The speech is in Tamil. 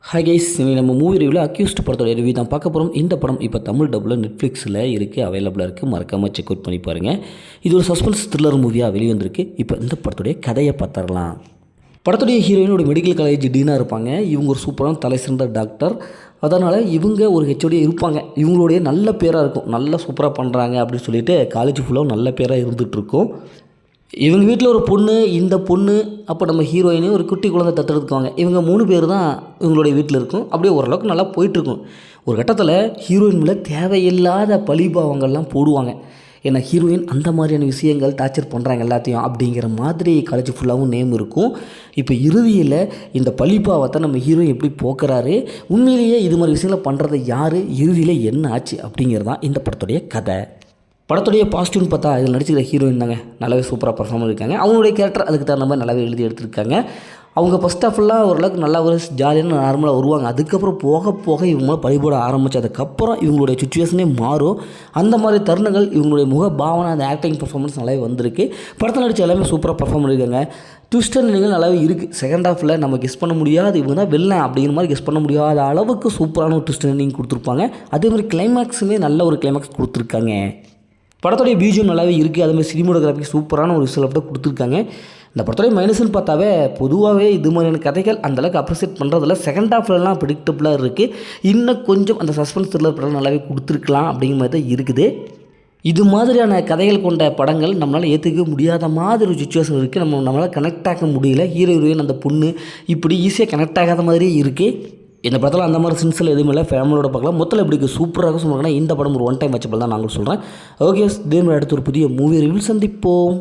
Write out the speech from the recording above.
ஹாய் கைஸ், நம்ம மூவி ரிவ்யூவில் அக்யூஸ்ட் படத்தோட ரிவ்யூ தான் பார்க்க போகிறோம். இந்த படம் இப்போ தமிழ் டப்பில் நெட்ஃப்ளிக்ஸில் இருக்குது, அவைலபிளாக இருக்குது. மறக்காமல் செக் அவுட் பண்ணி பாருங்கள். இது ஒரு சஸ்பென்ஸ் த்ரில்லர் மூவியாக வெளியே வந்திருக்கு. இப்போ இந்த படத்துடைய கதையை பார்த்துடலாம். படத்துடைய ஹீரோயினோட மெடிக்கல் காலேஜ் டீனாக இருப்பாங்க. இவங்க ஒரு சூப்பரான தலை சிறந்த டாக்டர். அதனால் இவங்க ஒரு ஹெச்ஓடியாக இருப்பாங்க. இவங்களுடைய நல்ல பேராக இருக்கும், நல்லா சூப்பராக பண்ணுறாங்க அப்படின்னு சொல்லிட்டு காலேஜ் ஃபுல்லாக நல்ல பேராக இருந்துகிட்ருக்கும். இவங்க வீட்டில் ஒரு பொண்ணு, இந்த பொண்ணு, அப்போ நம்ம ஹீரோயினு ஒரு குட்டி குழந்தை தத்தெடுத்துக்குவாங்க. இவங்க 3 பேர் தான் இவங்களுடைய வீட்டில் இருக்கும். அப்படியே ஓரளவுக்கு நல்லா போயிட்டுருக்கும். ஒரு கட்டத்தில் ஹீரோயின் மேலே தேவையில்லாத பழிபாவங்கள்லாம் போடுவாங்க. ஏன்னா ஹீரோயின் அந்த மாதிரியான விஷயங்கள் டார்ச்சர் பண்ணுறாங்க எல்லாத்தையும் அப்படிங்கிற மாதிரி காலேஜ் ஃபுல்லாகவும் நேம் இருக்கும். இப்போ இறுதியில் இந்த பழிபாவத்தை நம்ம ஹீரோயின் எப்படி போக்குறாரு, உண்மையிலேயே இது மாதிரி விஷயங்களை பண்ணுறது யார், இறுதியில் என்ன ஆச்சு அப்படிங்கிறது தான் இந்த படத்துடைய கதை. படத்துடைய பாசிட்டிவ்னு பார்த்தா இதில் நடிச்சுக்கிற ஹீரோயின் தாங்க நல்லாவே சூப்பராக பர்ஃபார்ம் பண்ணியிருக்காங்க. அவங்களுடைய கேரக்டர் அதுக்கு தகுந்த மாதிரி நல்லாவே எழுதி எடுத்திருக்காங்க. அவங்க ஃபஸ்ட் ஆஃப் ஃபுல்லாக ஓரளவுக்கு நல்லா ஒரு ஜாலியான நார்மலாக வருவாங்க. அதுக்கப்புறம் போக போக இவங்க பழிபோட ஆரம்பித்ததுக்கப்புறம் இவங்களுடைய சுச்சுவேஷனே மாறும். அந்த மாதிரி தருணங்கள் இவங்களுடைய முக பாவனை, அந்த ஆக்டிங் பர்ஃபார்மன்ஸ் நல்லாவே வந்திருக்கு. படத்தில் நடித்த எல்லாமே சூப்பராக பர்ஃபார்ம் பண்ணியிருக்காங்க. ட்விஸ்டர் நீங்கள் நல்லாவே இருக்குது. செகண்ட் ஹாஃபில் நம்ம கெஸ் பண்ண முடியாது, இவங்க தான் வெள்ளம் அப்படிங்கிற மாதிரி கெஸ் பண்ண முடியாத அளவுக்கு சூப்பரான ஒரு ட்விஸ்டர் நீங்கள் கொடுத்துருப்பாங்க. அதே மாதிரி கிளைமேக்ஸுமே நல்ல ஒரு கிளைமேக்ஸ் கொடுத்துருக்காங்க. படத்துடைய பிஜிஎம் நல்லாவே இருக்குது. அதேமாதிரி சினிமோட்டோகிராஃபி சூப்பரான ஒரு விஷயம் கொடுத்துருக்காங்க. இந்த படத்துடைய மைனஸ்ன்னு பார்த்தாவே பொதுவாகவே இது மாதிரியான கதைகள் அந்தளவுக்கு அப்ரிசியேட் பண்ணுறதில்ல. செகண்ட் ஹாஃப்லலாம் ப்ரிடிக்டபுளாக இருக்குது. இன்னும் கொஞ்சம் அந்த சஸ்பென்ஸ் த்ரில்லர் படம் நல்லாவே கொடுத்துருக்கலாம் அப்படிங்கிற மாதிரி தான் இருக்குது. இது மாதிரியான கதைகள் கொண்ட படங்கள் நம்மளால் ஏற்றுக்க முடியாத மாதிரி ஒரு சுச்சுவேஷன் இருக்குது. நம்மளால் கனெக்ட் ஆக முடியல. ஹீரோயின் அந்த பொண்ணு இப்படி ஈஸியாக கனெக்ட் ஆகாத மாதிரியே இருக்குது. இந்த படத்தில் அந்த மாதிரி சின்சில் எதுவுமே இல்லை, ஃபேமிலியோட பார்க்கலாம். மொத்தத்தில் எப்படி சூப்பராக சொல்லுவாங்கன்னா இந்த படம் ஒரு ஒன் டைம் வச்சப்பல் தான் நாங்கள் சொல்கிறேன். ஓகே, இதே மாதிரி அடுத்து ஒரு புதிய மூவி ரிவ்யூ சந்திப்போம்.